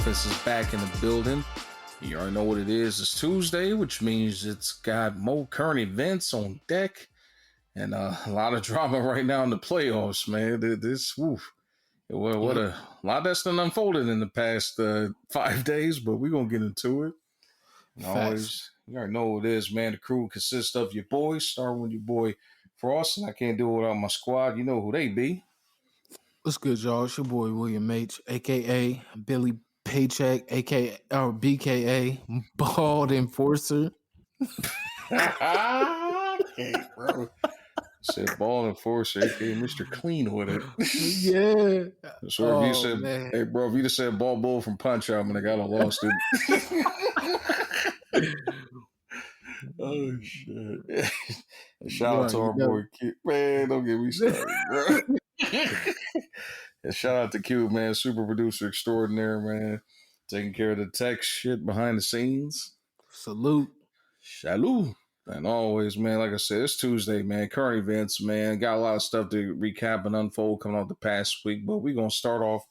offense is back in the building. You already know what it is. It's Tuesday, which means it's got more current events on deck and a lot of drama right now in the playoffs, man. What a lot that's done unfolded in the past 5 days, but we're going to get into it. And always, you already know what it is, man. The crew consists of your boys, starting with your boy Frost, and I can't do it without my squad. You know who they be. What's good, y'all? It's your boy William H, aka Billy Paycheck, aka or BKA Bald Enforcer. Okay, bro. Said Ball Enforcer, aka Mr. Clean with it. Yeah. So if you said, man. Hey, bro, if you just said Ball Bull from Punch Out, man, I got lost it. Oh, shit. Shout out to our boy Q. Man, don't get me started, bro. And shout out to Q, man, super producer extraordinaire, man. Taking care of the tech shit behind the scenes. Salute. Shalom. And always, man, like I said, it's Tuesday, man. Current events, man. Got a lot of stuff to recap and unfold coming off the past week. But we're going to start off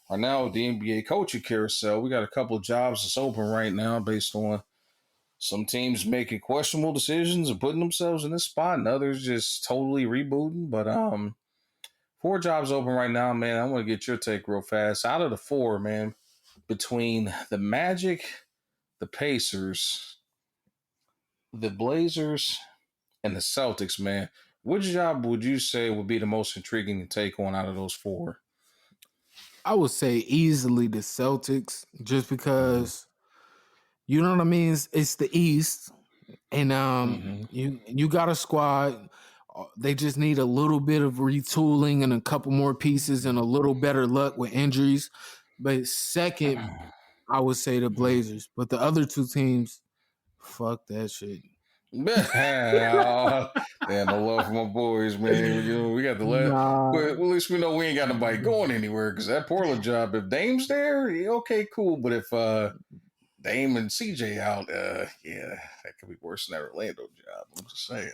right now with the NBA coaching carousel. We got a couple of jobs that's open right now based on some teams making questionable decisions and putting themselves in this spot, and others just totally rebooting. But 4 jobs open right now, man. I want to get your take real fast. Out of the 4, man, between the Magic, the Pacers, the Blazers, and the Celtics, man, which job would you say would be the most intriguing to take on out of those 4? I would say easily the Celtics, just because you know what I mean. It's the East, and you got a squad. They just need a little bit of retooling and a couple more pieces and a little better luck with injuries. But second, I would say the Blazers. But the other 2 teams, fuck that shit. Yeah, no love for my boys, man. You know, we got the last. Well, at least we know we ain't got nobody going anywhere because that Portland job, if Dame's there, okay, cool. But if Dame and CJ out, yeah, that could be worse than that Orlando job. I'm just saying.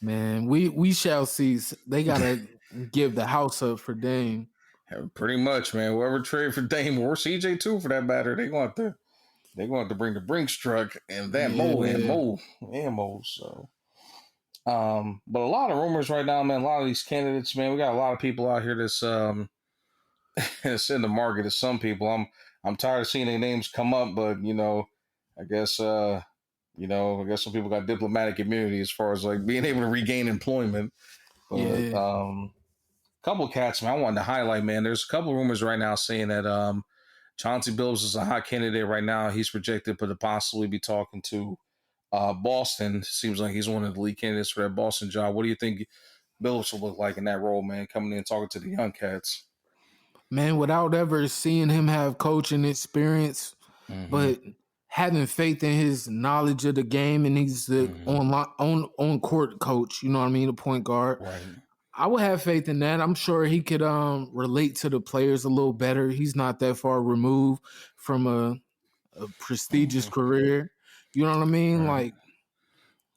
Man, we shall see. They gotta give the house up for Dame. Pretty much, man. Whoever trade for Dame or CJ too, for that matter, they want to bring the Brinks truck and that Mo. So, but a lot of rumors right now, man. A lot of these candidates, man. We got a lot of people out here that's it's in the market. As some people, I'm tired of seeing their names come up, but you know, I guess some people got diplomatic immunity as far as like being able to regain employment. But couple cats, man, I wanted to highlight, man. There's a couple rumors right now saying that Chauncey Billups is a hot candidate right now. He's projected to possibly be talking to Boston. Seems like he's one of the lead candidates for that Boston job. What do you think Billups will look like in that role, man, coming in and talking to the young cats? Man, without ever seeing him have coaching experience, but having faith in his knowledge of the game, and he's the on court coach, you know what I mean, the point guard. Right. I would have faith in that. I'm sure he could relate to the players a little better. He's not that far removed from a prestigious career. You know what I mean? Right. Like,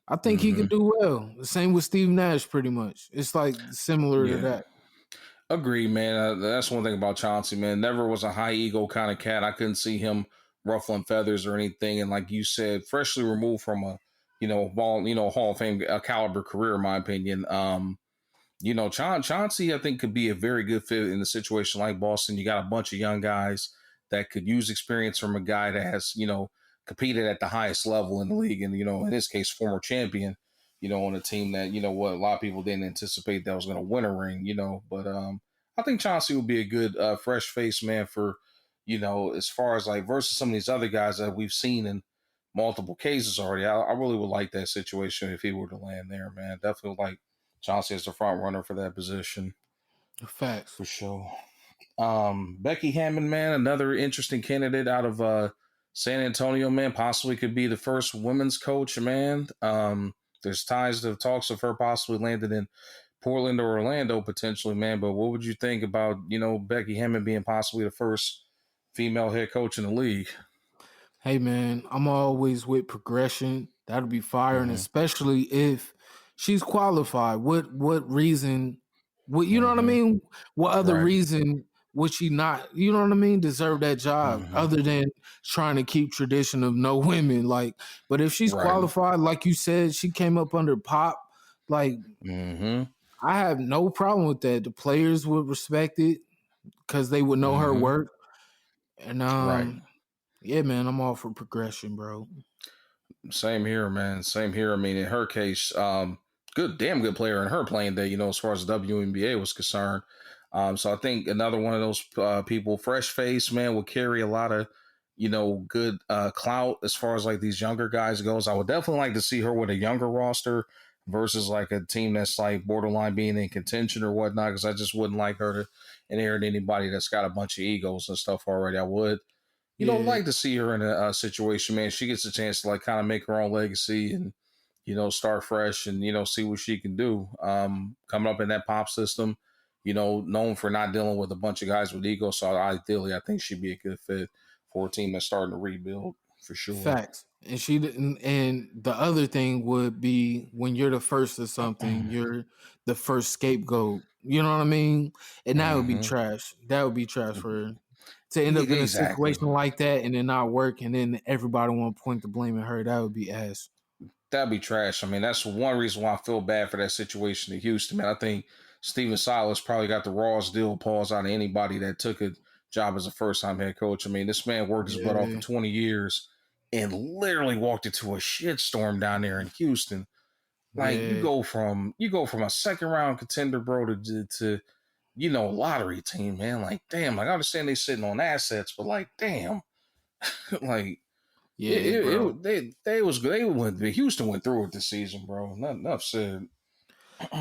I think he could do well. The same with Steve Nash, pretty much. It's like similar to that. Agree, man. That's one thing about Chauncey, man. Never was a high ego kind of cat. I couldn't see him ruffling feathers or anything. And like you said, freshly removed from a, Hall of Fame caliber career, in my opinion. Chauncey, I think, could be a very good fit in a situation like Boston. You got a bunch of young guys that could use experience from a guy that has, competed at the highest level in the league. And, in this case, former champion, on a team that, a lot of people didn't anticipate that was going to win a ring, But I think Chauncey would be a good fresh face, man, for, as far as like versus some of these other guys that we've seen in multiple cases already. I really would like that situation if he were to land there, man. Definitely like Chauncey is the front runner for that position. Facts. For sure. Becky Hammond, man, another interesting candidate out of San Antonio, man, possibly could be the first women's coach, man. There's ties to talks of her possibly landing in Portland or Orlando potentially, man. But what would you think about, Becky Hammond being possibly the first female head coach in the league? Hey, man, I'm always with progression. That'll be fire, and especially if she's qualified. What reason? You know what I mean? What other reason would she not, you know what I mean, deserve that job Mm-hmm. other than trying to keep tradition of no women? Like, but if she's Right. qualified, like you said, she came up under Pop, like Mm-hmm. I have no problem with that. The players would respect it because they would know her Mm-hmm. work. And Right. yeah, man, I'm all for progression, bro. Same here, man. Same here. I mean, in her case, damn good player in her playing day, as far as the WNBA was concerned. So I think another one of those people, fresh face, man, will carry a lot of, good clout as far as like these younger guys goes. I would definitely like to see her with a younger roster versus like a team that's like borderline being in contention or whatnot, because I just wouldn't like her to inherit anybody that's got a bunch of egos and stuff already. I would Yeah, like to see her in a situation, man. She gets a chance to like kind of make her own legacy and, start fresh and, see what she can do. Coming up in that pop system, known for not dealing with a bunch of guys with ego. So ideally, I think she'd be a good fit for a team that's starting to rebuild for sure. facts. And she didn't. And the other thing would be when you're the first of something, you're the first scapegoat. You know what I mean? And that would be Mm-hmm. trash. That would be trash for her to end up in a Exactly. situation like that and then not work, and then everybody want to point the blame at her. That would be ass. That'd be trash. I mean, that's one reason why I feel bad for that situation in Houston, man. I think Steven Silas probably got the rawest deal pause out of anybody that took a job as a first time head coach. I mean, this man worked his butt off for Yeah, 20 years and literally walked into a shitstorm down there in Houston. Like yeah, you go from a second round contender, bro, to lottery team, man. Like, damn, like I understand they sitting on assets, but like, damn, like yeah, bro. they was good. Houston went through it this season, bro. Not enough said.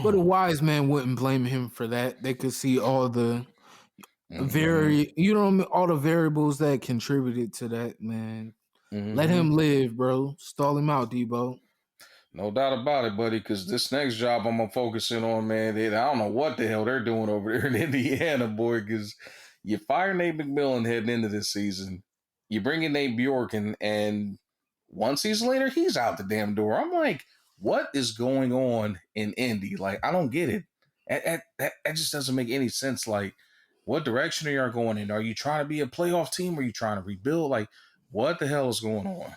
But a wise man wouldn't blame him for that. They could see all the Mm-hmm. all the variables that contributed to that, man. Let Mm-hmm. him live, bro. Stall him out, Debo. No doubt about it, buddy. Because this next job I'm gonna focus in on, man. I don't know what the hell they're doing over there in Indiana, boy. Because you fire Nate McMillan heading into this season, you bring in Nate Bjorken, and one season later he's out the damn door. I'm like, what is going on in Indy? Like, I don't get it. That just doesn't make any sense. Like, what direction are you going in? Are you trying to be a playoff team? Or are you trying to rebuild? Like, what the hell is going on?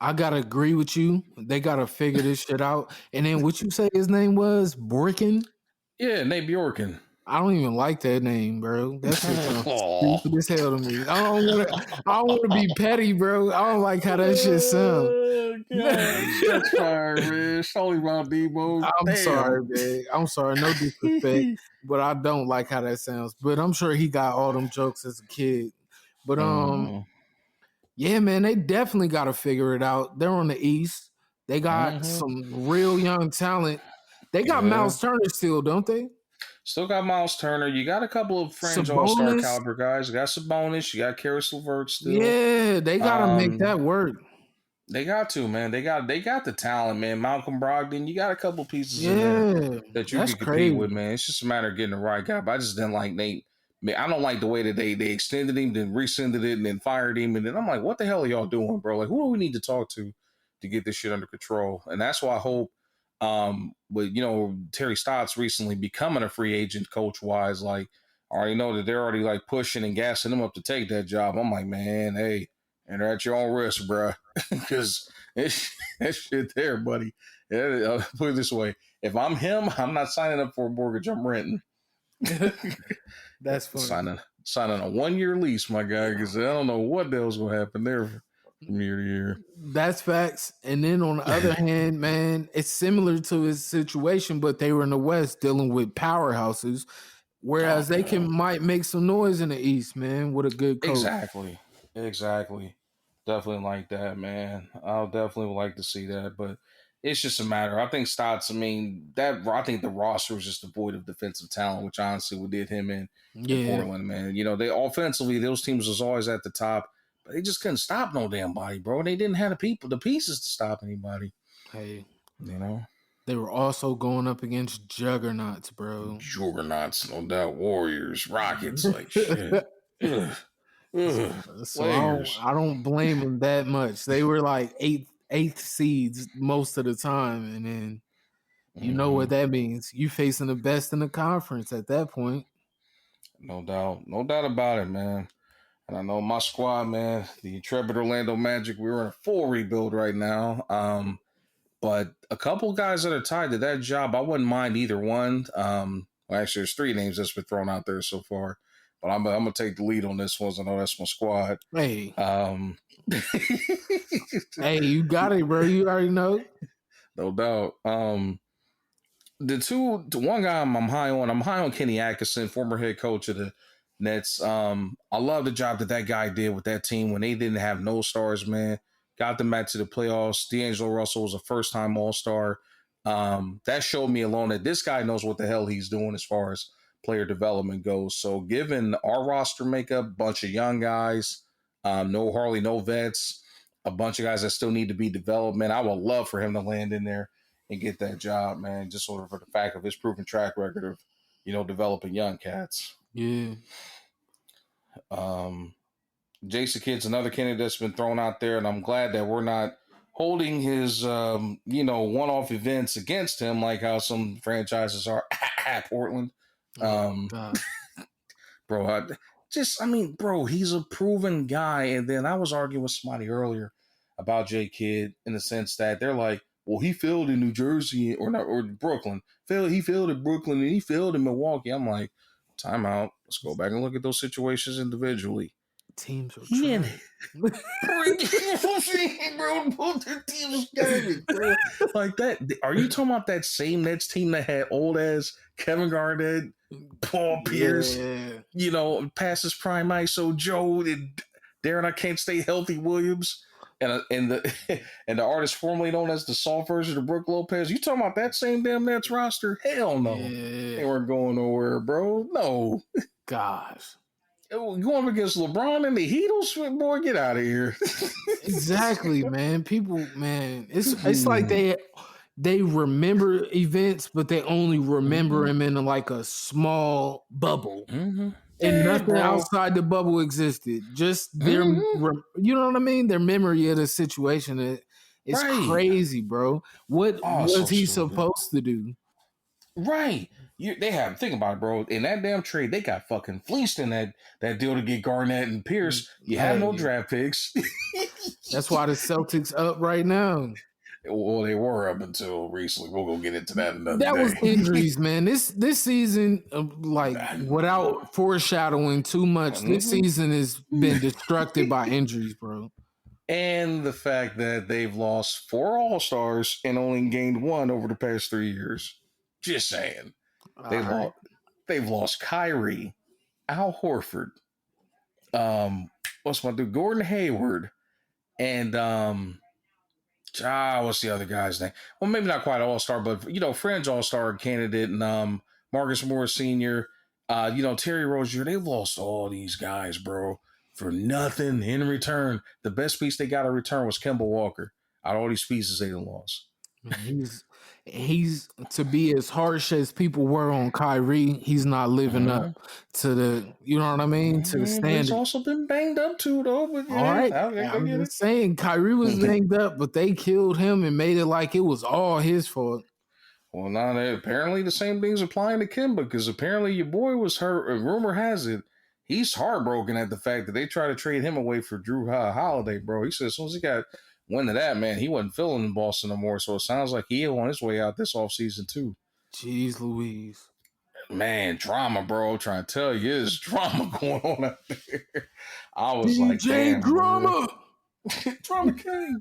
I gotta agree with you. They gotta figure this shit out. And then what you say his name was? Borkin? Yeah, Nate Bjorken. I don't even like that name, bro. That shit sounds Oh. stupid as hell to me. I don't wanna be petty, bro. I don't like how that shit sounds. God, shots fired, man. It's only Ron Debo. I'm Damn. sorry, man. I'm sorry. No disrespect, but I don't like how that sounds. But I'm sure he got all them jokes as a kid. But Mm-hmm. yeah, man, they definitely got to figure it out. They're on the East. They got Mm-hmm. some real young talent. They got Yeah. Miles Turner still, don't they? Still got Miles Turner. You got a couple of fringe all-star Sabonis. caliber guys. You got Sabonis. You got Karis LeVert still. Yeah, they got to make Um, that work. They got to, man. They got the talent, man. Malcolm Brogdon, you got a couple pieces in there Yeah, that you that's could compete with, crazy. man. It's just a matter of getting the right guy. But I just didn't like Nate. Man, I don't like the way that they extended him, then rescinded it, and then fired him. And then I'm like, what the hell are y'all doing, bro? Like, who do we need to talk to get this shit under control? And that's why I hope, with Terry Stotts recently becoming a free agent, coach wise, like I already know that they're already like pushing and gassing him up to take that job. I'm like, man, hey, and they're at your own risk, bro, because that shit there, buddy. Yeah, put it this way: if I'm him, I'm not signing up for a mortgage. I'm renting. That's funny. signing a 1 year lease, my guy, because I don't know what the hell's gonna happen there from year to year. That's facts. And then on the other hand, man, it's similar to his situation, but they were in the West dealing with powerhouses, Oh whereas they yeah, might make some noise in the East, man, with a good coach. exactly. Definitely like that, man. I'll definitely like to see that, but it's just a matter. I think Stotts. I mean, that I think the roster was just devoid of defensive talent, which honestly what did him in Yeah. Portland, man. They offensively, those teams was always at the top, but they just couldn't stop no damn body, bro. They didn't have the pieces to stop anybody. Hey, You know, they were also going up against juggernauts, bro. juggernauts, no doubt. Warriors, Rockets, like shit. Ugh, ugh, So Lakers. I don't blame them that much. They were like eighth seeds most of the time, and then you know Mm-hmm. what that means. You facing the best in the conference at that point. No doubt. No doubt about it, man. And I know my squad, man, the intrepid Orlando Magic, we're in a full rebuild right now. But a couple guys that are tied to that job, I wouldn't mind either one. Well, actually, there's three names that's been thrown out there so far, but I'm gonna take the lead on this one. I know that's my squad. Hey, Um, hey, you got it, bro. You already know. no doubt. The one guy I'm high on. I'm high on Kenny Atkinson, former head coach of the Nets. I love the job that guy did with that team when they didn't have no stars, man. Got them back to the playoffs. D'Angelo Russell was a first time All Star. That showed me alone that this guy knows what the hell he's doing as far as player development goes. So, given our roster makeup, bunch of young guys, no vets, a bunch of guys that still need to be developed, man, I would love for him to land in there and get that job, man, just sort of for the fact of his proven track record of, developing young cats. Yeah. Jason Kidd's another candidate that's been thrown out there, and I'm glad that we're not holding his, one-off events against him like how some franchises are at Portland. Bro, bro, he's a proven guy. And then I was arguing with somebody earlier about J Kidd in the sense that they're like, well, he failed in New Jersey or Brooklyn. He failed in Brooklyn and he failed in Milwaukee. I'm like, time out. Let's go back and look at those situations individually. Teams are trash. Bro, both their teams garbage, bro. Like that. Are you talking about that same Nets team that had old ass Kevin Garnett, Paul Pierce, past his prime ISO Joe, and Darren I can't stay healthy Williams, and the artist formerly known as the soft version of Brooke Lopez? You talking about that same damn Nets roster? Hell no. Yeah. They weren't going nowhere, bro. No. Gosh. Going against LeBron and the Heatles, boy, get out of here. Exactly, man. People, man, it's like they remember events, but they only remember them in like a small bubble, and nothing outside the bubble existed. Just their, you know what I mean? Their memory of the situation is crazy, bro. What was he supposed to do? Right. Think about it, bro. In that damn trade, they got fucking fleeced in that deal to get Garnett and Pierce. You have no draft picks. That's why the Celtics up right now. Well, they were up until recently. We'll go get into that another day. That was injuries, man. This season, without foreshadowing too much, this season has been destructed by injuries, bro. And the fact that they've lost 4 All-Stars and only gained 1 over the past 3 years. Just saying. They've lost Kyrie, Al Horford, what's my dude? Gordon Hayward, and what's the other guy's name? Well, maybe not quite All-Star, but fringe All-Star candidate, and Marcus Morris Sr., Terry Rozier. They've lost all these guys, bro, for nothing in return. The best piece they got in return was Kemba Walker. Out of all these pieces they lost. Man, he's to be as harsh as people were on Kyrie. He's not living up to the, you know what I mean, to the standard. He's also been banged up too, though. But all right, I'm just saying Kyrie was banged up, but they killed him and made it like it was all his fault. Well, now apparently the same thing's applying to Kemba, because apparently your boy was hurt. Rumor has it he's heartbroken at the fact that they tried to trade him away for Drew Holiday, bro. He said as soon as he got went to that, man, he wasn't feeling in Boston no more. So it sounds like he on his way out this offseason too. Jeez Louise. Man, drama, bro. Trying to tell you, there's drama going on out there. I was like, damn, drama. Drama King.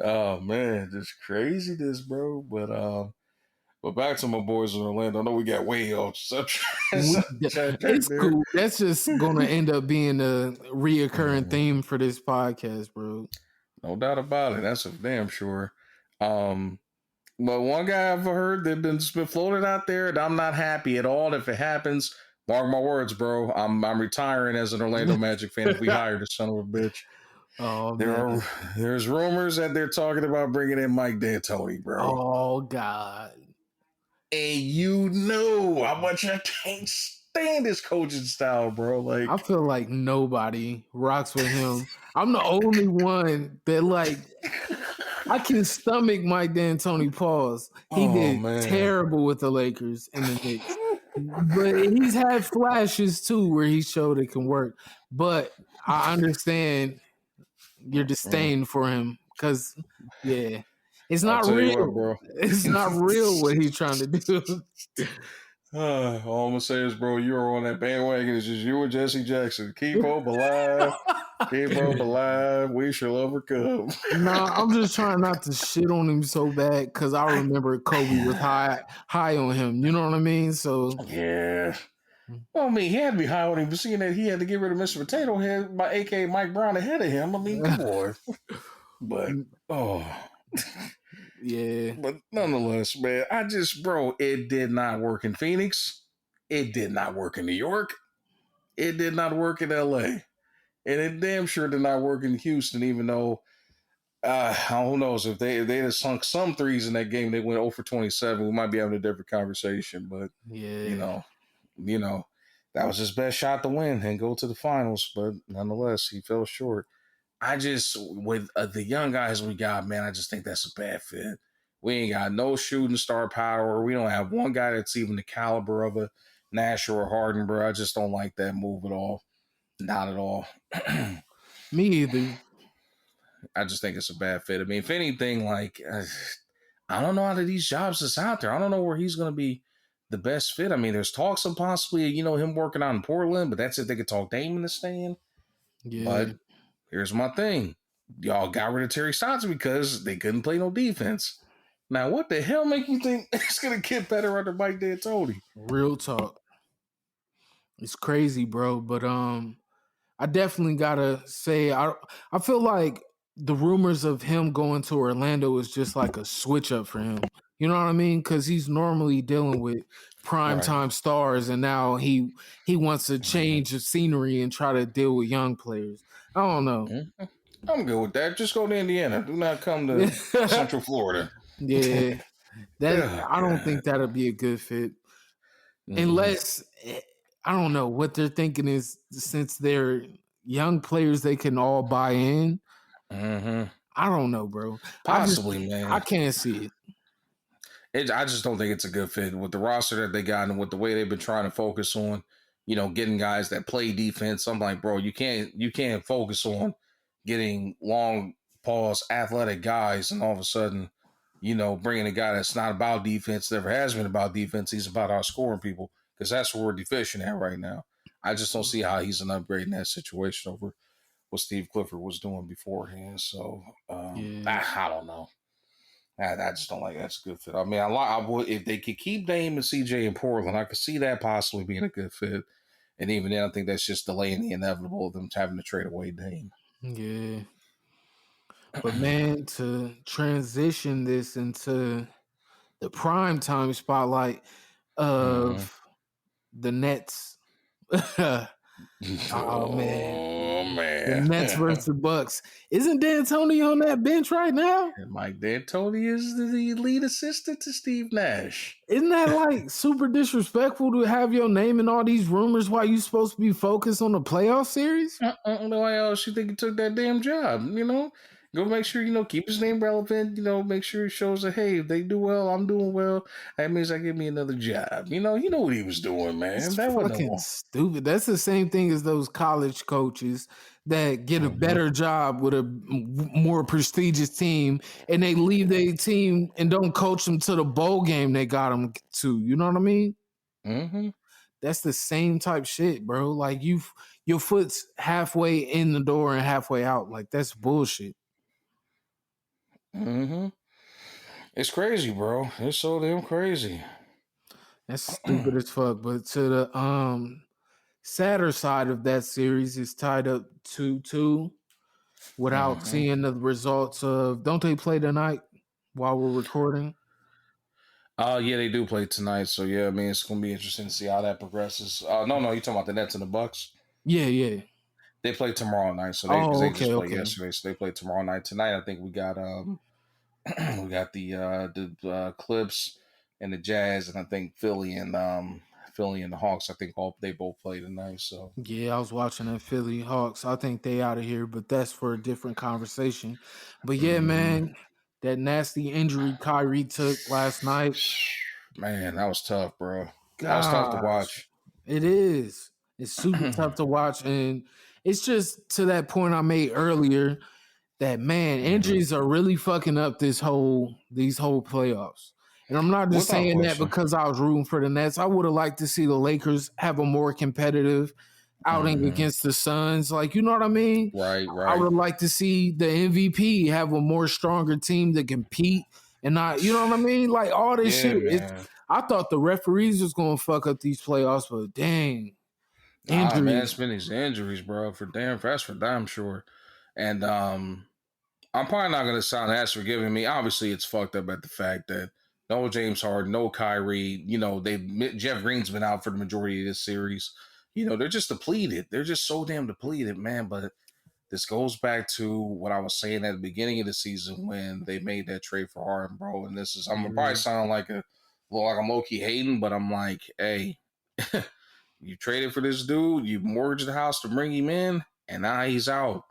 Oh man, just craziness, bro. But back to my boys in Orlando. I know we got way off subject. It's cool. That's just going to end up being a reoccurring theme for this podcast, bro. No doubt about it. That's for damn sure. But one guy I've heard that been floated out there, and I'm not happy at all if it happens. Mark my words, bro. I'm retiring as an Orlando Magic fan if we hire this son of a bitch. Oh, there's rumors that they're talking about bringing in Mike D'Antoni, bro. Oh God. And how much I can't stand his coaching style, bro. Like, I feel like nobody rocks with him. I'm the only one that I can stomach Mike D'Antoni. Pause. He did terrible with the Lakers and the Knicks. but he's had flashes too where he showed it can work. But I understand your Mm. disdain for him because, yeah, it's I'll not tell you what, real. bro. It's not real what he's trying to do. All I'm gonna say is, bro, you're on that bandwagon. It's just you and Jesse Jackson. Keep hope alive. Keep hope alive. We shall overcome. Nah, I'm just trying not to shit on him so bad because I I, remember Kobe was high on him. You know what I mean? So yeah. Well, I mean, he had to be high on him, but seeing that he had to get rid of Mr. Potato Head by AKA Mike Brown ahead of him. I mean, come on. But oh, yeah, but nonetheless, man, bro, it did not work in Phoenix. It did not work in New York. It did not work in LA. And it damn sure did not work in Houston, even though who knows if they had sunk some threes in that game, they went 0 for 27. We might be having a different conversation, but you yeah, know, you know, that was his best shot to win and go to the finals. But nonetheless, he fell short. I just with the young guys we got, man, I just think that's a bad fit. We ain't got no shooting star power. We don't have one guy that's even the caliber of a Nash or a Harden, bro. I just don't like that move at all. Not at all. me either. I just think it's a bad fit. I mean, if anything, like I don't know out of these jobs that's out there. I don't know where he's going to be the best fit. I mean, there's talks of possibly him working out in Portland, but that's if they could talk Dame into staying. Yeah, But here's my thing: y'all got rid of Terry Stotts because they couldn't play no defense. Now, what the hell make you think it's going to get better under Mike D'Antoni? real talk. It's crazy, bro. But I definitely gotta say I feel like the rumors of him going to Orlando is just like a switch up for him. You know what I mean? Because he's normally dealing with Right. primetime stars, and now he wants to Mm-hmm. change the scenery and try to deal with young players. I don't know. Mm-hmm. I'm good with that. Just go to Indiana. Do not come to Central Florida. Yeah, that Oh, I don't God. think that'll be a good fit Mm-hmm. unless I don't know what they're thinking is since they're young players, they can all buy in. Mm-hmm. I don't know, bro. Possibly, I man. can't see it. I just don't think it's a good fit with the roster that they got and with the way they've been trying to focus on, getting guys that play defense. I'm like, bro, you can't focus on getting long pause athletic guys and all of a sudden, bringing a guy that's not about defense, never has been about defense. He's about outscoring people because that's where we're deficient at right now. I just don't see how he's an upgrade in that situation over what Steve Clifford was doing beforehand. So Yeah, I don't know. I just don't like that's a good fit. I mean, I would if they could keep Dame and CJ in Portland, I could see that possibly being a good fit. And even then, I think that's just delaying the inevitable of them having to trade away Dame. yeah. But man, to transition this into the prime time spotlight Mm-hmm. of the Nets. Oh man. Oh The man, Nets versus the Bucks. Isn't D'Antoni on that bench right now? Mike D'Antoni is the lead assistant to Steve Nash. Isn't that like super disrespectful to have your name in all these rumors while you supposed to be focused on the playoff series? I don't know why else you think he took that damn job. Go make sure keep his name relevant. Make sure he shows that hey, if they do well, I'm doing well. That means I give me another job. He know what he was doing, man. It's That wasn't fucking no. stupid. That's the same thing as those college coaches that get a Mm-hmm. better job with a more prestigious team and they leave their team and don't coach them to the bowl game they got them to. You know what I mean? Mm-hmm. That's the same type shit, bro. Like your foot's halfway in the door and halfway out. Like that's bullshit. Mm-hmm. It's crazy, bro. It's so damn crazy. That's stupid as fuck. But to the sadder side of that series is tied up 2-2 without Mm-hmm. seeing the results of don't they play tonight while we're recording? Yeah, they do play tonight. So yeah, I mean it's gonna be interesting to see how that progresses. No, you're talking about the Nets and the Bucks. Yeah, yeah. They play tomorrow night. So because Oh, they okay, just played okay. yesterday, so they play tomorrow night. Tonight, I think we got we got the Clips and the Jazz, and I think Philly and the Hawks. I think they both play tonight. So. Yeah, I was watching that Philly Hawks. I think they out of here, but that's for a different conversation. But yeah, Mm-hmm. man, that nasty injury Kyrie took last night. Man, that was tough, bro. That was tough to Gosh, watch. it is. It's super tough to watch, and it's just to that point I made earlier that man, injuries are really fucking up these whole playoffs. And I'm not just Without saying that question. because I was rooting for the Nets. I would have liked to see the Lakers have a more competitive outing against the Suns. Like, you know what I mean? Right, I right. would like to see the MVP have a more stronger team to compete and not, you know what I mean? Like all this shit. Yeah, man. I thought the referees was gonna fuck up these playoffs, but dang, Nah, man, injuries. it's been these injuries, bro. That's for damn sure. And I'm probably not gonna sound as forgiving me. Obviously, it's fucked up at the fact that no James Harden, no Kyrie. You know, Jeff Green's been out for the majority of this series. You know, they're just depleted. They're just so damn depleted, man. But this goes back to what I was saying at the beginning of the season when they made that trade for Harden, bro. And this is I'm gonna probably sound like I'm low key hating, but I'm like, hey, you traded for this dude, you mortgaged the house to bring him in, and now he's out.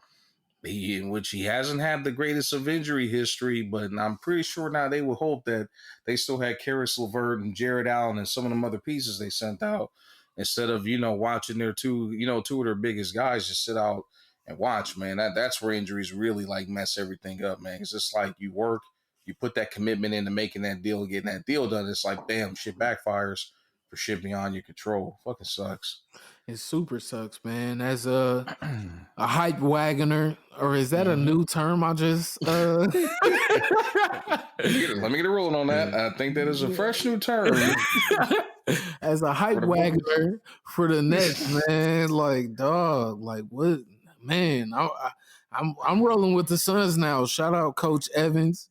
In which he hasn't had the greatest of injury history, but I'm pretty sure now they would hope that they still had Karis LeVert and Jared Allen and some of them other pieces they sent out instead of watching their two of their biggest guys just sit out and watch. Man, that's where injuries really like mess everything up, man. It's just like you work, you put that commitment into making that deal, getting that deal done. It's like bam, shit backfires for shit beyond your control. Fucking sucks. It super sucks, man. As a hype wagoner, or is that a new term? I just Let me get a ruling on that. I think that is a fresh new term as a hype for the boys. wagoner for the Nets, man. Like dog, like what, man? I'm rolling with the Suns now. Shout out Coach Evans.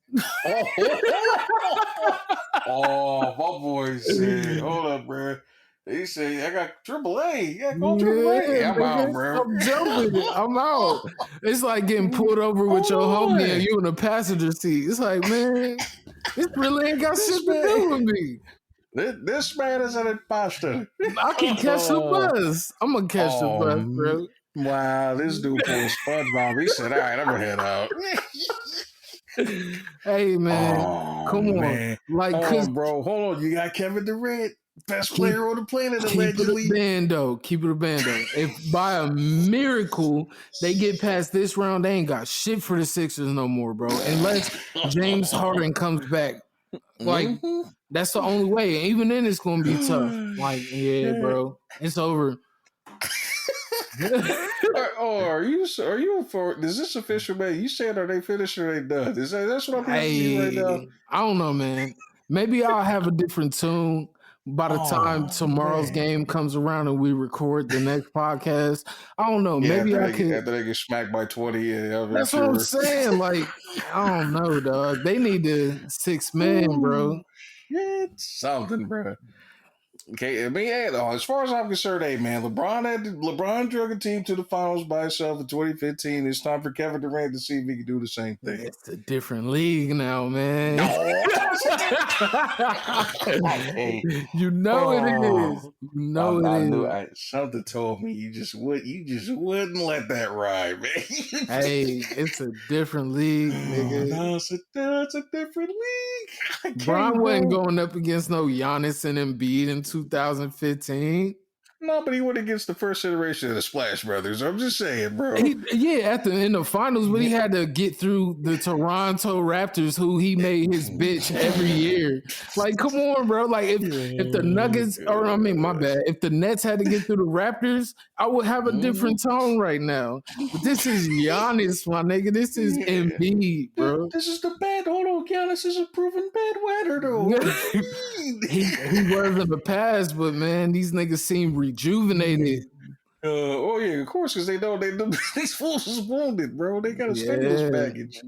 Oh, my boy said, hold up, bro. He said, I got AAA. Yeah, call AAA. Yeah, Yeah, I'm out, nigga, bro. I'm jumping. I'm out. It's like getting pulled over with your Oh, homie and boy. you in the passenger seat. It's like, man, this really ain't got shit This to man, do with me. this man is an imposter. I can catch the bus. I'm gonna catch the Oh, bus, bro. wow. This dude pulled SpongeBob. He said, all right, I'm going to head out. Hey, man, Oh, come on. man. Like, Hold cause on, bro. Hold on. You got Kevin Durant, best keep player on the planet, keep it a allegedly. bando. Keep it a bando. If by a miracle they get past this round, they ain't got shit for the Sixers no more, bro. Unless James Harden comes back. Like, that's the only way. And even then, it's gonna be tough. Like, yeah, Shit. bro, it's over. Are you for? Is this official, man? You said are they finished or they done? That's what I'm hearing from you right now? Hey, I don't know, man. Maybe I'll have a different tune by the time Oh tomorrow's man! game comes around and we record the next podcast. I don't know. Yeah, Maybe I could. after they get smacked by 20, yeah, I'm That's what I'm sure. saying. Like, I don't know, dog. They need the 6 man, Ooh, bro. shit, something, bro. Okay, I mean, hey, as far as I'm concerned, hey man, LeBron drug a team to the finals by himself in 2015. It's time for Kevin Durant to see if he can do the same thing. It's a different league now, man. No, hey, You know it is. oh, You know it I knew. is. Something told me you just wouldn't let that ride, man. Hey, it's a different league, Oh, nigga. no, it's a different league. I Brian can't, wasn't bro. going up against no Giannis and Embiid in 2015. No, but he went against the first iteration of the Splash Brothers. I'm just saying, bro. In the finals, but he had to get through the Toronto Raptors, who he made his bitch every year. Like, come on, bro. Like, if the Nuggets, or I mean, my bad, if the Nets had to get through the Raptors, I would have a different tone right now. But this is Giannis, my nigga. This is Yeah. Embiid, bro. This is the bad. Hold on, Giannis is a proven bad wetter, though. What do you He was in the past, but man, these niggas seem rejuvenated. Oh yeah, of course, because they know these fools is wounded, bro. They got a stimulus Yeah, package.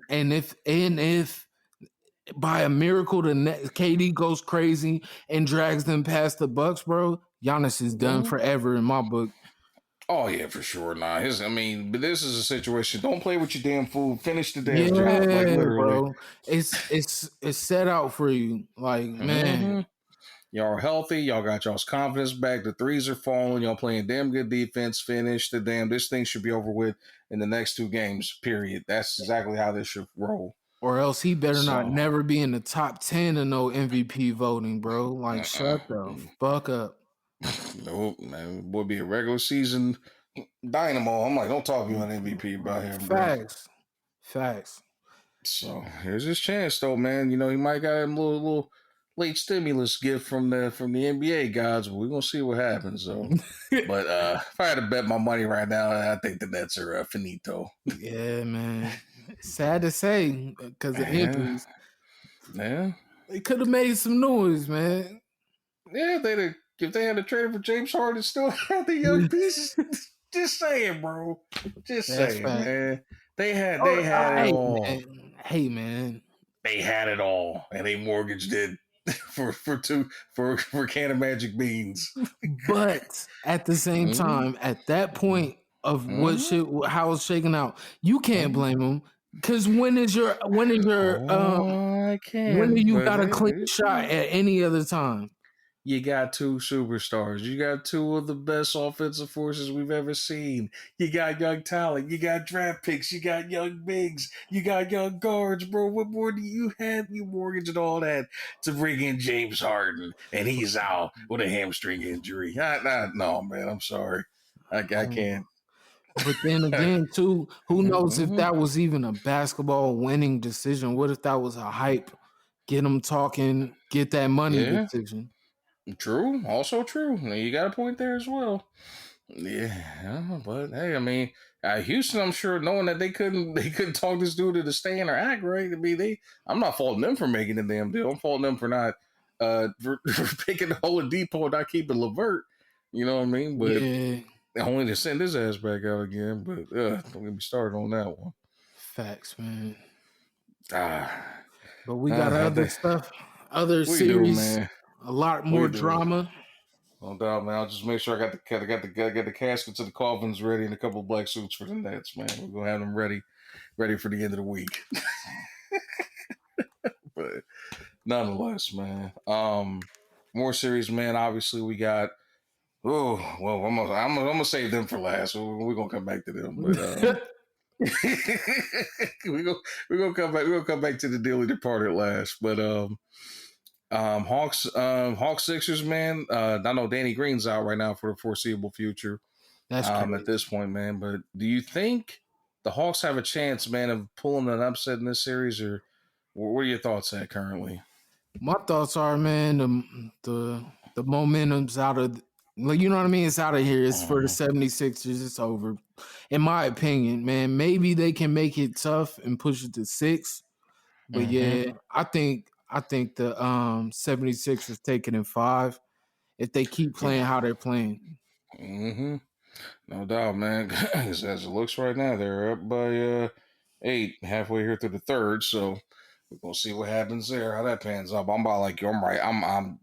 and if by a miracle the KD goes crazy and drags them past the Bucks, bro, Giannis is done forever in my book. Oh yeah, for sure. Nah, but this is a situation. Don't play with your damn food. Finish the damn Yeah, job, like literally. bro, it's set out for you. Like, man, Y'all are healthy. Y'all got y'all's confidence back. The threes are falling. Y'all playing damn good defense. Finish this thing should be over with in the next two games. Period. That's exactly how this should roll. or else he better not So, never be in the top 10 of no MVP voting, bro. Like, uh-uh. shut the fuck up. Nope, man. Would be a regular season dynamo. I'm like, don't talk to me on MVP about him, bro. Facts. Facts. So here's his chance, though, man. You know, he might got him a little late stimulus gift from the NBA gods, but we're gonna see what happens. So, but if I had to bet my money right now, I think the Nets are finito. Yeah, man. Sad to say, because of Yeah, injuries. yeah, They could have made some noise, man. yeah. If they had to trade for James Harden, still had the young pieces. Just saying, bro. Just That's saying, fact. man. Oh, They had it hey, all. man. Hey, man. They had it all, and they mortgaged it for a can of magic beans. But at the same Mm-hmm. time, at that point of what Mm-hmm. shit, how it's shaking out, you can't Mm-hmm. blame them. Because Oh, I when do can, you but got a clean shot at any other time? you got two superstars. You got two of the best offensive forces we've ever seen. You got young talent. You got draft picks. You got young bigs. You got young guards, bro. What more do you have? You mortgaged all that to bring in James Harden, and he's out with a hamstring injury. No, man. I'm sorry. I can't. But then again, too, who knows if Mm-hmm. that was even a basketball winning decision? What if that was a hype, get them talking, get that money Yeah, decision? true. Also true. You got a point there as well. Yeah, but hey, I mean, Houston, I'm sure knowing that they couldn't talk this dude into staying or act right. I mean, I'm not faulting them for making the damn deal. I'm faulting them for not for picking the whole depot and not keeping Levert. You know what I mean? But Yeah, only to send his ass back out again. But don't get me started on that one. facts, man. Ah, But we got I other think stuff, other we do, series, man. a lot We more do. drama. No doubt, man. I'll just make sure I got the caskets and the coffins ready and a couple of black suits for the Nets, man. We're gonna have them ready for the end of the week. But nonetheless, man. More series, man. Obviously, we got. Oh well, I'm gonna save them for last. We're gonna come back to them, but we go we're gonna come back. We're gonna come back to the dearly departed last, but Hawks Sixers, man. I know Danny Green's out right now for the foreseeable future. That's At crazy. this point, man. But do you think the Hawks have a chance, man, of pulling an upset in this series, or what are your thoughts at currently? My thoughts are, man, the momentum's out of, like, you know what I mean? It's out of here. It's for the Uh-huh. 76ers. It's over. In my opinion, man, maybe they can make it tough and push it to 6. But Mm-hmm. yeah, I think the 76ers take it in 5 if they keep Yeah. playing how they're playing. Mm-hmm. No doubt, man. As it looks right now, they're up by 8, halfway here through the third. So we're gonna see what happens there, how that pans out. I'm about like you. I'm right. I'm.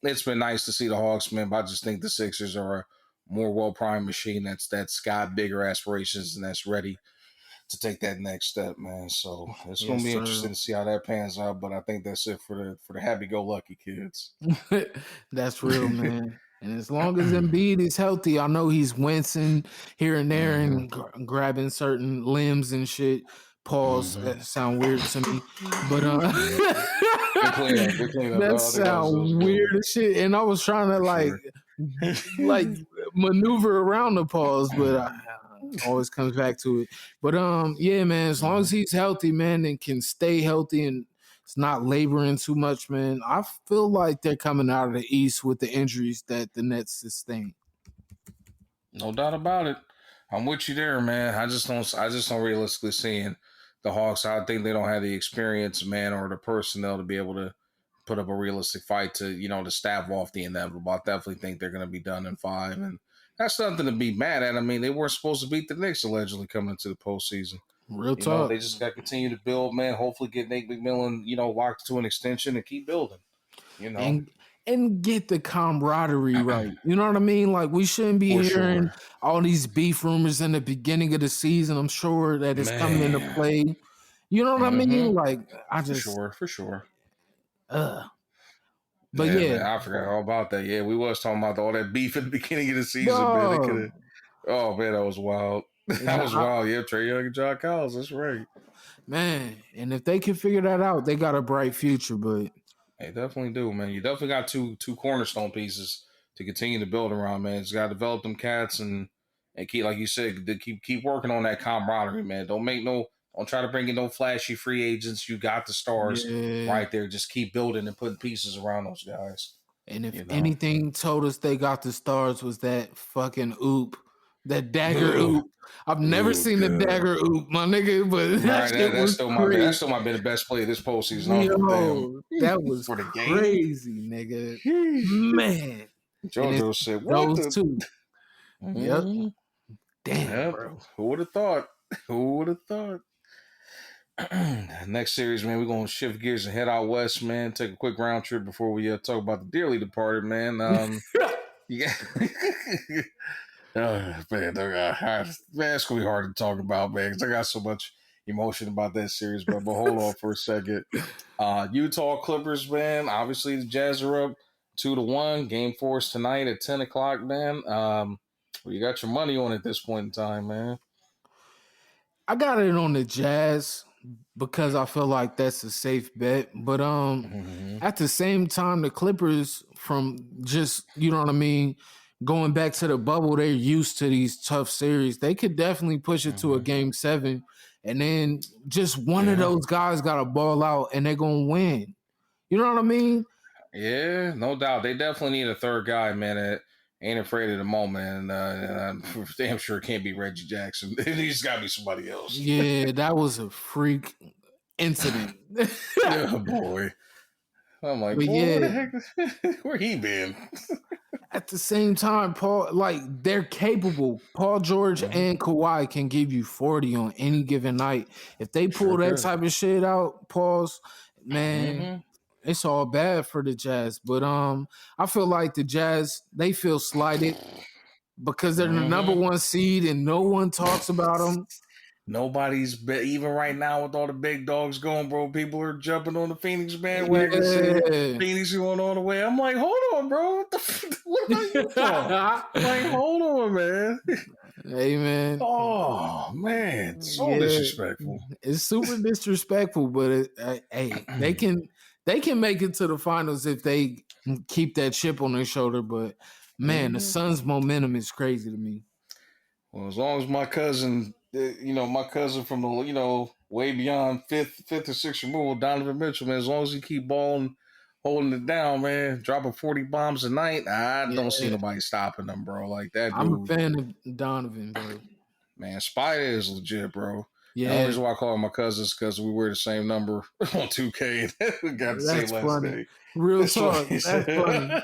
It's been nice to see the Hawks, man, but I just think the Sixers are a more well primed machine that's got bigger aspirations and that's ready to take that next step, man. So it's gonna Yes, be sir. interesting to see how that pans out. But I think that's it for the happy go lucky kids. That's real, man. And as long as Embiid is healthy, I know he's wincing here and there Mm-hmm. and grabbing certain limbs and shit. Pause. Mm-hmm. That sound weird to me, but Yeah. Good cleanup. Good cleanup. that I think that was sound good weird as shit. And I was trying to for like sure. like maneuver around the pause, but I always comes back to it. But yeah, man. As long as he's healthy, man, and can stay healthy and it's not laboring too much, man. I feel like they're coming out of the East with the injuries that the Nets sustain. No doubt about it. I'm with you there, man. I just don't realistically seeing the Hawks. I think they don't have the experience, man, or the personnel to be able to put up a realistic fight to, to stave off the inevitable. I definitely think they're gonna be done in 5. And that's nothing to be mad at. I mean, they weren't supposed to beat the Knicks allegedly coming into the postseason. Real talk. They just gotta continue to build, man. Hopefully get Nate McMillan, locked to an extension and keep building, you know. and and get the camaraderie right. You know what I mean? Like we shouldn't be For hearing sure. all these beef rumors in the beginning of the season. I'm sure that it's coming into Man. play. You know what I Mm-hmm. mean? Like I For just sure, for sure. uh but Yeah, yeah, man, I forgot all about that. Yeah, we was talking about all that beef at the beginning of the season, man. It could dog. have. Oh man, that was wild. That Yeah, was wild. Yeah, Trey Young and John Collins. That's right. Man, and if they can figure that out, they got a bright future. But They definitely do, man. You definitely got two cornerstone pieces to continue to build around, man. It's got to develop them cats and keep, like you said, to keep working on that camaraderie, man. Don't try to bring in no flashy free agents. You got the stars yeah, right there. Just keep building and putting pieces around those guys. and if You know. anything told us they got the stars was that fucking oop, that dagger Oh, oop. I've never seen the God. dagger oop, my nigga, but that Right, shit that's was still my crazy. that's still my been the best play this postseason. I don't give a damn Yo, that was for the game. crazy, nigga. Sheesh. Man. And it's JoJo said, "What those the?" two. Yep. Mm, Damn, yep. bro. Who would have thought? Who would have thought? Next series, man, we're gonna shift gears and head out west, man. Take a quick round trip before we talk about the dearly departed, man. Yeah. Man, it's gonna be hard to talk about, man, because I got so much emotion about that series. But hold on for a second. Utah Clippers, man. Obviously, the Jazz are up 2-1. Game 4 is tonight at 10 o'clock, man. Well, you got your money on at this point in time, man. I got it on the Jazz because I feel like that's a safe bet. But Mm-hmm. at the same time, the Clippers, from just, you know what I mean, going back to the bubble, they're used to these tough series. They could definitely push it to a Mm-hmm. game 7, and then just one of Yeah. those guys got to ball out and they're gonna win. You know what I mean? Yeah, no doubt. They definitely need a third guy, man, that ain't afraid of the moment. And I'm damn sure it can't be Reggie Jackson. It needs got to be somebody else. Yeah, that was a freak incident. Oh, boy. I'm like, But boy, where the yeah, heck? Where he been? at the same time, Paul, like they're capable. Paul George Mm-hmm. and Kawhi can give you 40 on any given night. If they pull Sure that can. type of shit out, pause, man, Mm-hmm. it's all bad for the Jazz. But I feel like the Jazz, they feel slighted because they're the number Mm-hmm. one seed and no one talks about them. Even right now with all the big dogs going, bro. People are jumping on the Phoenix bandwagon, saying Yeah. Phoenix going all the way. I'm like, hold on, bro. What about Utah? Like, hold on, man. Hey man, Oh man, so yeah, disrespectful. it's super disrespectful, but hey, they can make it to the finals if they keep that chip on their shoulder. But man, the Mhm. Suns' momentum is crazy to me. Well, as long as my cousin, my cousin from the, way beyond fifth or sixth removal, Donovan Mitchell, man. As long as he keep balling, holding it down, man, dropping 40 bombs a night, I don't see Yeah, nobody stopping him, bro. Like that I'm a dude, fan of Donovan, bro. man. Spider is legit, bro. And the only Yeah, reason why I call him my cousin is because we wear the same number on 2K. We got the same that's last funny. name. Real That's what talk, he that's funny. said.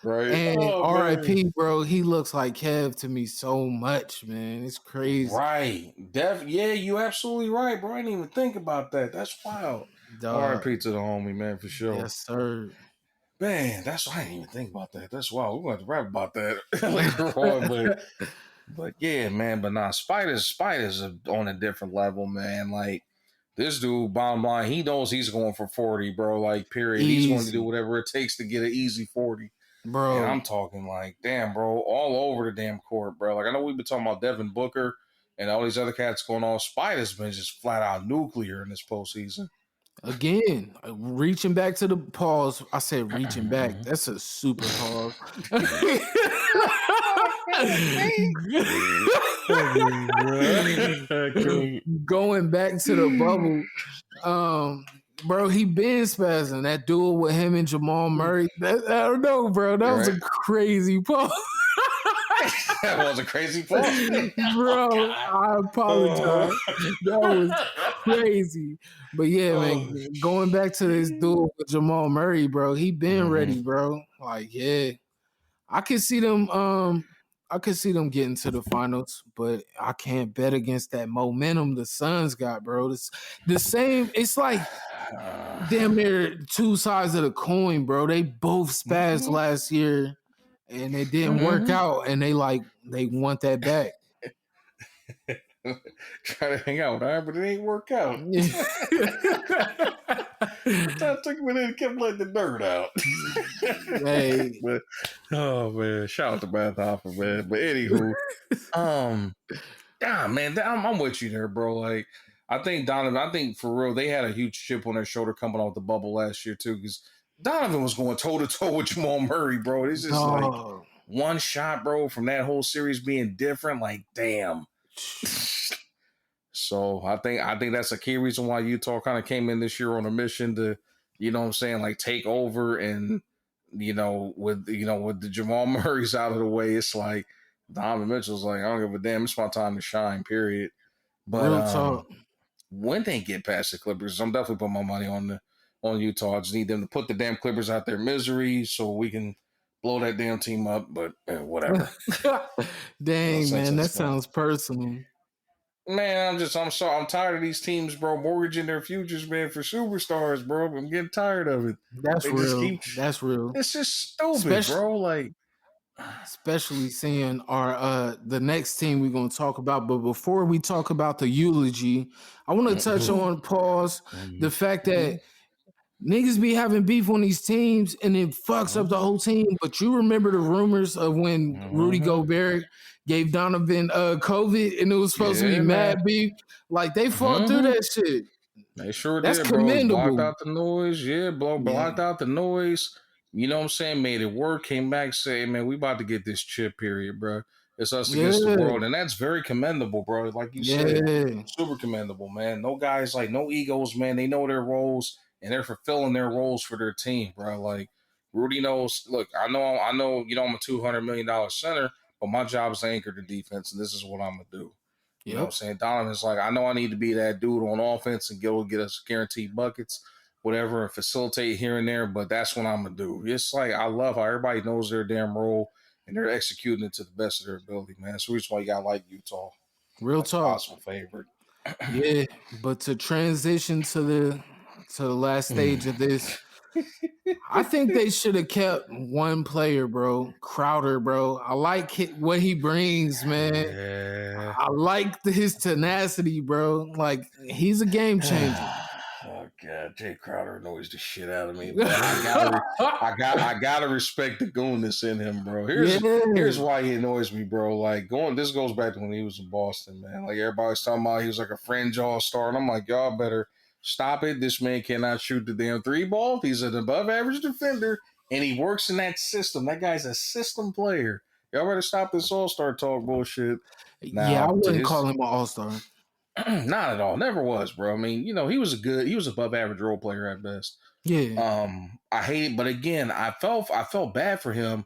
Right? And Oh man. RIP, bro, he looks like Kev to me so much, man. It's crazy, Right. Yeah, you absolutely right, bro. I didn't even think about that. That's wild. dog. RIP to the homie, man, for sure. Yes, sir. Man, I didn't even think about that. That's wild. We're going to rap about that later on, but yeah, man. But nah, Spiders are on a different level, man. Like this dude, bottom line, he knows he's going for 40, bro. Like, period. He's going to do Easy, whatever it takes to get an easy 40. And bro. I'm talking like, damn, bro, all over the damn court, bro. Like, I know we've been talking about Devin Booker and all these other cats going on. Spider's been just flat out nuclear in this postseason. Again, reaching back to the pause. I said reaching back. That's a super pause. Going back to the bubble, bro, he been spazzing. That duel with him and Jamal Murray. I don't know, bro. That was Right? a crazy pause. That was a crazy pause. Bro, I apologize. That was crazy. But yeah, man, Oh, going back to this shit. duel with Jamal Murray, bro, he been Mm-hmm. ready, bro. Like, yeah. I could see them I could see them getting to the finals, but I can't bet against that momentum the Suns got, bro. It's the same, it's like damn near two sides of the coin, bro. They both spazzed Mm-hmm. last year and it didn't work Mm-hmm. out, and they want that back. Try to hang out with her, but it ain't work out. I took him in and kept letting the dirt out. Hey, But oh man, shout out to Bath Hopper, man. But anywho, yeah, man, I'm with you there, bro. Like, I think Donovan. I think for real, they had a huge chip on their shoulder coming off the bubble last year too, because Donovan was going toe to toe with Jamal Murray, bro. It's just like Dog. one shot, bro, from that whole series being different. Like, damn. So I think that's a key reason why Utah kind of came in this year on a mission to, you know what I'm saying, like take over and with the Jamal Murray's out of the way, it's like Donovan Mitchell's like, I don't give a damn, it's my time to shine, period. But Real talk. when they get past the Clippers, I'm definitely putting my money on Utah. I just need them to put the damn Clippers out their misery so we can blow that damn team up. But whatever. Dang, That's man, that that. sounds personal. Man, I'm tired of these teams, bro, mortgaging their futures, man, for superstars, bro. I'm getting tired of it. That's They just real. keep. That's real. It's just stupid, Especially bro. Like, especially seeing our the next team we're gonna talk about. But before we talk about the eulogy, I want to touch on pause the fact that niggas be having beef on these teams and it fucks up the whole team. But you remember the rumors of when Rudy Gobert gave Donovan COVID and it was supposed to be yeah, man. mad beef? Like they fought through Mm-hmm. that shit. They sure That's did, bro. He blocked commendable. out the noise. Yeah, Yeah. blocked out the noise. You know what I'm saying? Made it work. Came back, say, man, we about to get this chip, period, bro. It's us against the Yeah. world. And that's very commendable, bro. Like you said, Yeah. super commendable, man. No guys, like, no egos, man. They know their roles and they're fulfilling their roles for their team, bro. Like, Rudy knows, look, I know, I'm a $200 million center, but my job is to anchor the defense, and this is what I'm going to do. You know what I'm Yep. saying? Donovan's like, I know I need to be that dude on offense and get us guaranteed buckets, whatever, and facilitate here and there, but that's what I'm going to do. It's like, I love how everybody knows their damn role and they're executing it to the best of their ability, man. That's the reason why you got to like Utah, Real like a talk. possible favorite. Yeah. But to transition to the last stage of this, I think they should have kept one player, bro. Crowder, bro. I like what he brings, man. Yeah. I like his tenacity, bro. Like he's a game changer. Oh god, Jay Crowder annoys the shit out of me, but I gotta respect the goonness in him, bro. Here's Yeah. why he annoys me, bro. Like this goes back to when he was in Boston, man. Like everybody was talking about he was like a fringe all-star, and I'm like, y'all better stop it. This man cannot shoot the damn three ball. He's an above average defender, and he works in that system. That guy's a system player. Y'all better stop this all-star talk bullshit. Yeah, I Now to wouldn't his call him an all-star. not at all. Never was, bro. I mean, he was above average role player at best. Yeah. I hate it, but again, I felt bad for him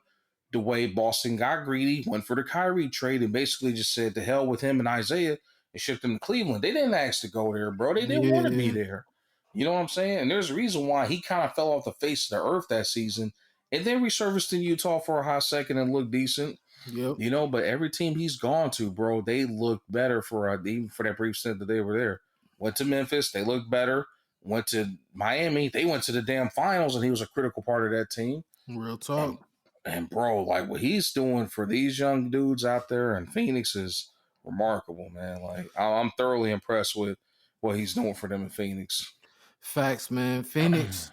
the way Boston got greedy, went for the Kyrie trade, and basically just said to hell with him and Isaiah and shipped him to Cleveland. They didn't ask to go there, bro. They didn't want to be Yeah. there. You know what I'm saying? And there's a reason why he kind of fell off the face of the earth that season, and then resurfaced in Utah for a hot second and looked decent. Yep. But every team he's gone to, bro, they look better for even for that brief stint that they were there. Went to Memphis, they looked better. Went to Miami, they went to the damn finals, and he was a critical part of that team. Real And talk. and bro, like what he's doing for these young dudes out there in Phoenix is remarkable, man. Like I'm thoroughly impressed with what he's doing for them in Phoenix. Facts, man. Phoenix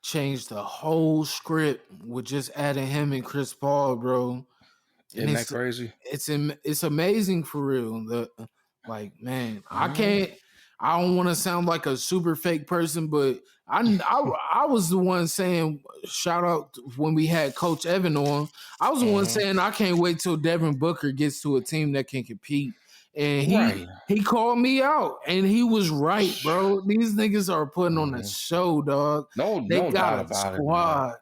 changed the whole script with just adding him and Chris Paul, bro. And Isn't that crazy? it's amazing for real. The like, man, Mhm. I don't want to sound like a super fake person, but I was the one saying shout out when we had Coach Evan on. I was the one Mhm. saying I can't wait till Devin Booker gets to a team that can compete. And Right. he called me out and he was right, bro. These niggas are putting on a Mhm. show, dog. They No got doubt a about it, man. squad.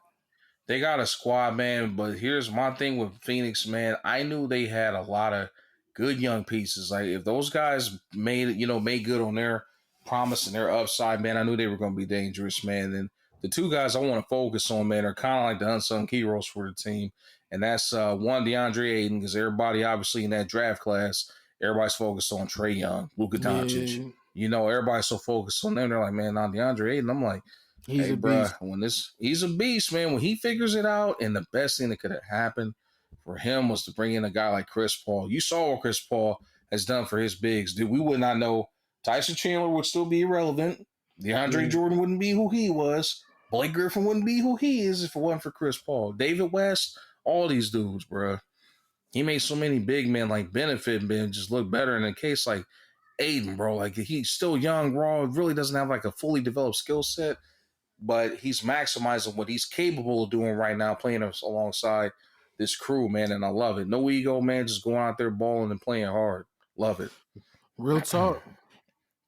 They got a squad, man. But here's my thing with Phoenix, man. I knew they had a lot of good young pieces. Like if those guys made good on their promise and their upside, man, I knew they were going to be dangerous, man. And the two guys I want to focus on, man, are kind of like the unsung heroes for the team, and that's one DeAndre Ayton, because everybody obviously in that draft class, everybody's focused on Trae Young, Luka Doncic. Yeah, Everybody's so focused on them. They're like, man, on DeAndre Ayton. I'm like, he's hey, a bruh, beast. he's a beast, man. When he figures it out, and the best thing that could have happened for him was to bring in a guy like Chris Paul. You saw what Chris Paul has done for his bigs, dude. We would not know. Tyson Chandler would still be irrelevant. DeAndre Yeah. Jordan wouldn't be who he was. Blake Griffin wouldn't be who he is if it wasn't for Chris Paul. David West, all these dudes, bruh. He made so many big men like benefit and just look better. In a case like Aiden, bro. Like he's still young, raw, really doesn't have like a fully developed skill set, but he's maximizing what he's capable of doing right now, playing us alongside this crew, man. And I love it. No ego, man. Just going out there balling and playing hard. Love it. Real talk.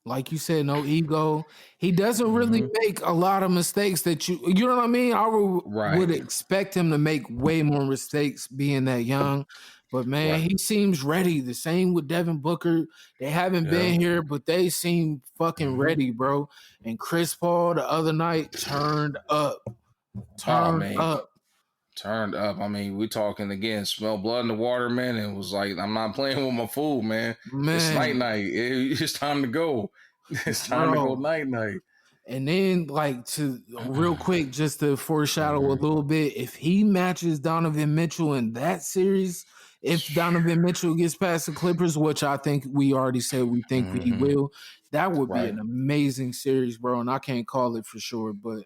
Like you said, no ego. He doesn't really Mm-hmm. make a lot of mistakes that you know what I mean? I would Right. expect him to make way more mistakes being that young. But man, Right. he seems ready. The same with Devin Booker. They haven't Yeah. been here, but they seem fucking Mm-hmm. ready, bro. And Chris Paul the other night turned up. Oh Turned man, up. turned up. I mean, we talking again. Smell blood in the water, man. And it was like, I'm not playing with my food, man. It's night Man, night. It's time to go. It's time to go bro. night night. And then, like, to real quick, just to foreshadow a little bit, if he matches Donovan Mitchell in that series, if Donovan Mitchell gets past the Clippers, which I think we already said we think he Mm-hmm. will, that would be Right. an amazing series, bro. And I can't call it for sure, but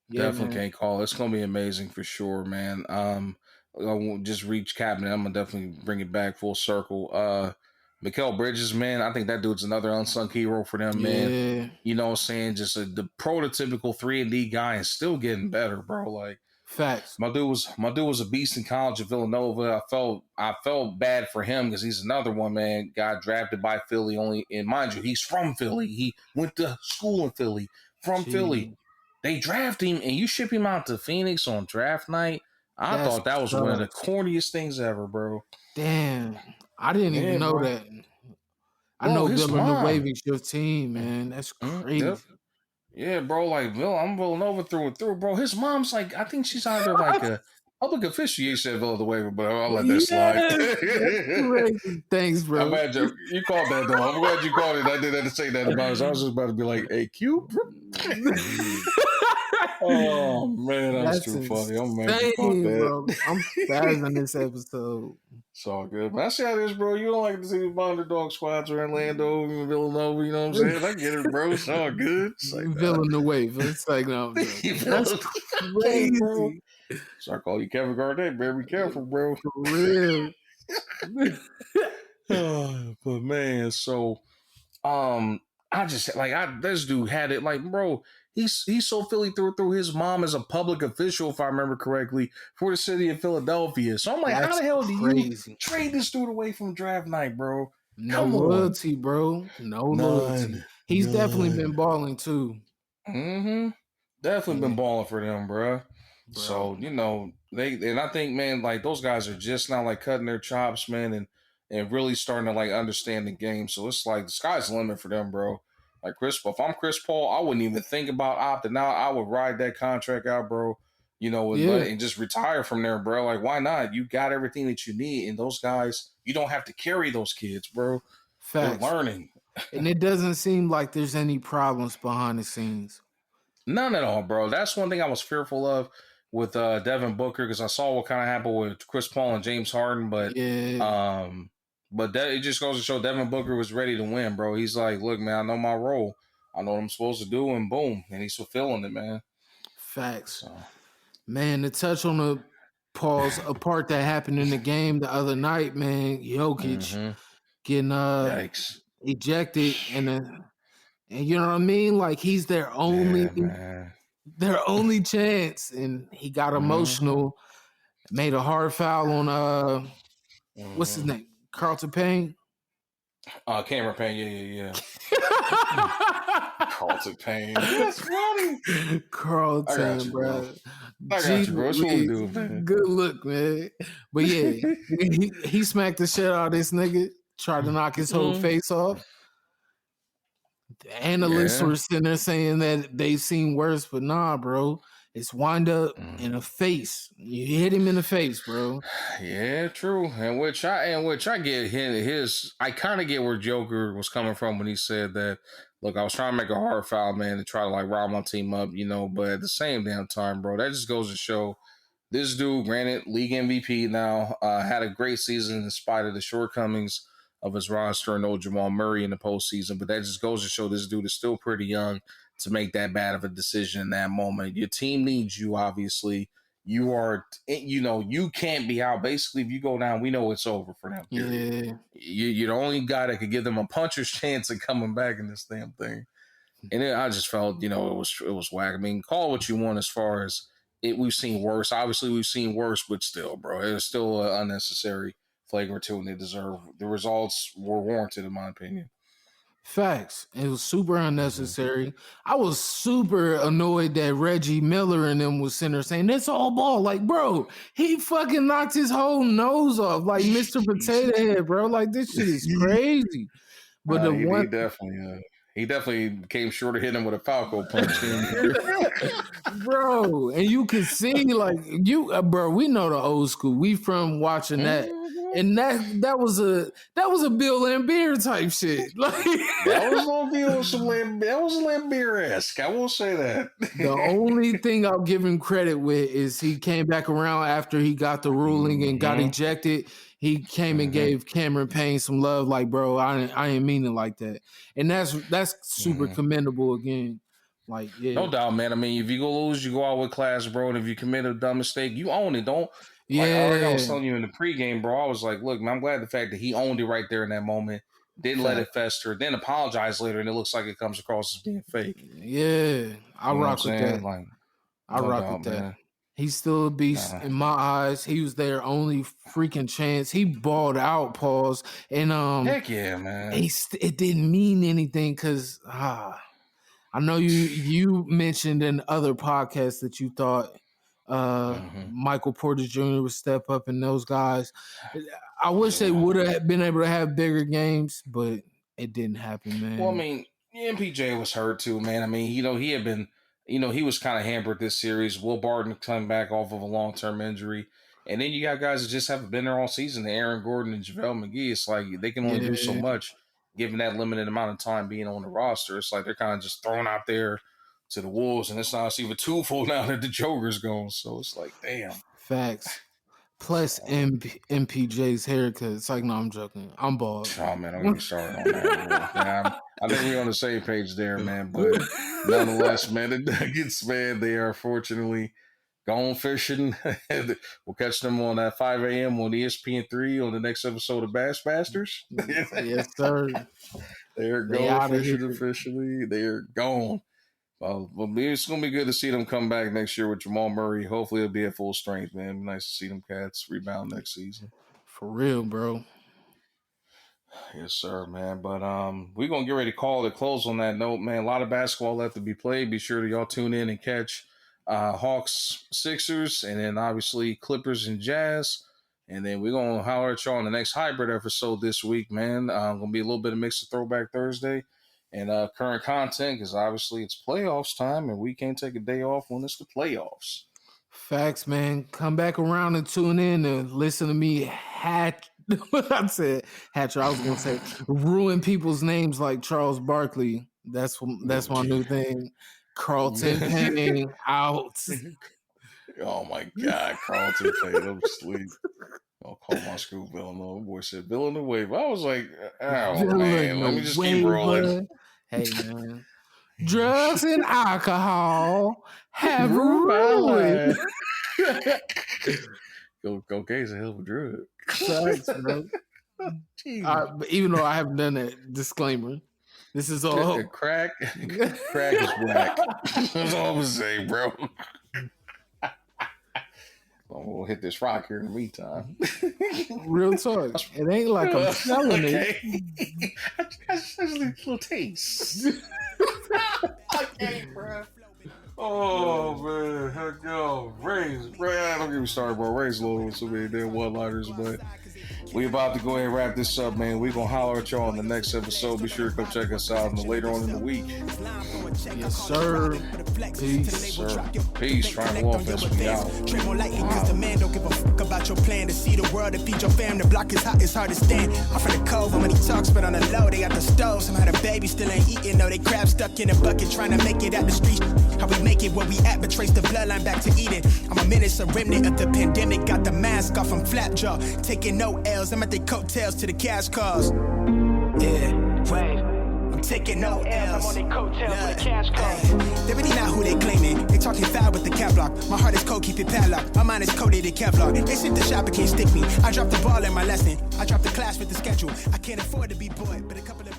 yeah, Definitely man. can't call it. It's gonna be amazing for sure, man. I won't just reach cabinet. I'm gonna definitely bring it back full circle. Mikal Bridges, man, I think that dude's another unsung hero for them, man. Yeah, You know what I'm saying? Just the prototypical 3-and-D guy and still getting better, bro. Like facts. my dude was a beast in college at Villanova. I felt bad for him because he's another one, man. Got drafted by Philly only, and mind you, he's from Philly. He went to school in Philly, from Philly. Gee, They draft him and you ship him out to Phoenix on draft night. I that thought that was one of the sucks. corniest things ever, bro. Damn, I didn't even Yeah, know bro. that. I Bro, know his mom. Villanueva's your team, man. That's Yep. crazy. Yeah, bro. Like, I'm Villanova through and through, bro. His mom's like, I think she's either like a public official. You said Villanova, but I'll let that slide. Yes, that's crazy. Thanks, I'm bro. glad you called that though. I'm glad you called it. I didn't have to say that about it. I was just about to be like, "Hey, Q." Oh man, that was That's too funny. I'm mad you caught insane, that. bro. I'm spazzing this episode. It's all good. But I see how it is, bro. You don't like to see the underdog squads or Orlando and Villanova, you know what I'm saying? I get it, bro. It's all good. It's like, Villanueva. It's like, no, I'm joking. That's hey, bro. crazy. So I call you Kevin Garnett, man. Be careful, bro. For real. But man, so um, I just like this dude had it like, bro. He's so Philly through. His mom is a public official, if I remember correctly, for the city of Philadelphia. So I'm like, how That's the hell do you crazy. trade this dude away from draft night, bro? No Come on, loyalty, bro. No loyalty. none, He's definitely been none. balling too. Mm-hmm. Definitely been Yeah, balling for them, bro. bro. So they and I think, man, like those guys are just now like cutting their chops, man, and really starting to like understand the game. So it's like the sky's the limit for them, bro. Like Chris Paul, if I'm Chris Paul, I wouldn't even think about opting out. I would ride that contract out, bro. Yeah, And just retire from there, bro. Like, why not? You got everything that you need, and those guys, you don't have to carry those kids, bro. They're facts. learning. And it doesn't seem like there's any problems behind the scenes. None at all, bro. That's one thing I was fearful of with Devin Booker because I saw what kind of happened with Chris Paul and James Harden, Yeah, but it just goes to show Devin Booker was ready to win, bro. He's like, look, man, I know my role, I know what I'm supposed to do, and boom, and he's fulfilling it, man. facts. So, Man, to touch on the pause, a part that happened in the game the other night, man, Jokic mm-hmm. getting Yikes, ejected and you know what I mean? Like he's yeah, man. their only chance. And he got Mm-hmm. emotional, made a hard foul on what's his Mm-hmm. name? Carlton Payne. Cameron Payne, yeah. Carlton Payne, that's funny. I got Carlton, you, bro. bro. I got Gee you, bro. That's what we Louise. do, man. Good look, man. But yeah, he smacked the shit out of this nigga, tried to knock his whole Mm-hmm. face off. The analysts Yeah. were sitting there saying that they've seen worse, but nah, bro. It's wind up in Mm. the face. You hit him in the face, bro. Yeah, true. And which I get his I kind of get where Joker was coming from when he said that, look, I was trying to make a hard foul, man, to try to like rile my team up, but at the same damn time, bro, that just goes to show this dude, granted, league MVP now, had a great season in spite of the shortcomings of his roster and no Jamal Murray in the postseason. But that just goes to show this dude is still pretty young to make that bad of a decision in that moment. Your team needs you, obviously, you are, you can't be out. Basically, if you go down, we know it's over for them. Period. Yeah. You're the only guy that could give them a puncher's chance of coming back in this damn thing. And I just felt, it was whack. I mean, call what you want as far as it. We've seen worse. Obviously, we've seen worse, but still, bro, it was still unnecessary flagrant 2, and they deserve. The results were warranted, in my opinion. Facts. It was super unnecessary. Mm-hmm. I was super annoyed that Reggie Miller and them was sitting there saying, that's all ball. Like, bro, he fucking knocked his whole nose off like Mr. Potato Head, bro. Like, this shit is crazy. But he definitely came short of hitting him with a Falco punch. Bro, and you can see, like, bro, we know the old school. We from watching that. And that was a Bill Lambier type shit. Like that was Lambier-esque. I will say that. The only thing I'll give him credit with is he came back around after he got the ruling and got ejected. He came and gave Cameron Payne some love. Like, bro, I ain't mean it like that. And that's super commendable again. Like, yeah. No doubt, man. I mean, if you go lose, you go out with class, bro. And if you commit a dumb mistake, you own it. Don't. Like I was telling you in the pregame, bro, I was like, look, man, I'm glad the fact that he owned it right there in that moment, didn't let it fester, then apologize later, and it looks like it comes across as being fake. Yeah, I rock with that. Like, I rock with that. He's still a beast in my eyes. He was their only freaking chance. He balled out, pause, and heck yeah, man. It didn't mean anything because I know you mentioned in other podcasts that you thought Michael Porter Jr. would step up and those guys. I wish they would have been able to have bigger games, but it didn't happen, man. Well, I mean, MPJ was hurt too, man. I mean, he had been, he was kind of hampered this series. Will Barton coming back off of a long-term injury. And then you got guys that just haven't been there all season. Aaron Gordon and JaVale McGee. It's like they can only do so much given that limited amount of time being on the roster. It's like they're kind of just thrown out there to the Wolves, and it's not even twofold now that the Joker's gone. So it's like, damn. Facts. Plus MPJ's haircut. It's like, no, I'm joking. I'm bald. Oh, man, I'm going to be started on that. Man, I think we're on the same page there, man. But nonetheless, man, the Nuggets, man, they are fortunately gone fishing. We'll catch them on that 5 a.m. on ESPN3 on the next episode of Bass Masters. Yes, sir. They're gone fishing officially. They're gone. Well, it's going to be good to see them come back next year with Jamal Murray. Hopefully, it'll be at full strength, man. Nice to see them cats rebound next season. For real, bro. Yes, sir, man. But we're going to get ready to call it close on that note, man. A lot of basketball left to be played. Be sure to y'all tune in and catch Hawks, Sixers, and then obviously Clippers and Jazz. And then we're going to holler at y'all on the next hybrid episode this week, man. Going to be a little bit of mix of Throwback Thursday and current content, because obviously it's playoffs time and we can't take a day off when it's the playoffs. Facts, man. Come back around and tune in and listen to me I said Hatcher. I was going to say ruin people's names like Charles Barkley. That's my new thing. Carlton Payne out. Oh my God, Carlton Payne. I'm asleep. I'll call my school Villanova. Boy said Villanova. I was like, oh man, let me just keep rolling. Hey man, drugs and alcohol have ruined. Cocaine's a hell of a drug. Thanks, bro. Even though I haven't done that disclaimer, this is all crack. Crack is whack. That's all I'm gonna say, bro. We'll hit this rock here in the meantime. Real talk. It ain't like I'm selling it. I just a little taste. I can't, bro. Oh, man. Heck yo. Ray's, bro. Don't get me started, bro. Ray's a little too many damn one-liners, but we about to go ahead and wrap this up, man. We're going to holler at y'all on the next episode. Be sure to come check us out later on in the week. Yes, sir. Peace. Yes, sir. Peace. Triangle Offense. We out. The man don't give a fuck about your plan to see the world, to feed your fam. The block is hot, it's hard to stand. I'm from the cove, when he talks, but on the low, they got the stove. Somehow the baby still ain't eating, though they crab stuck in a bucket, trying to make it out the streets. How we make it where we at, but trace the bloodline back to Eden. I'm a menace, a remnant of the pandemic. Got the mask off, I'm flat jaw, taking no L's. I'm at the coattails to the cash cars. Yeah, wait. taking no L's. I'm on their coattails when the cash comes. They really not who they claiming. They talking foul with the cap lock. My heart is cold, keep it padlocked. My mind is coated Kevlar. They sent the shop, it can't stick me. I dropped the ball in my lesson. I dropped the class with the schedule. I can't afford to be bored, but a couple of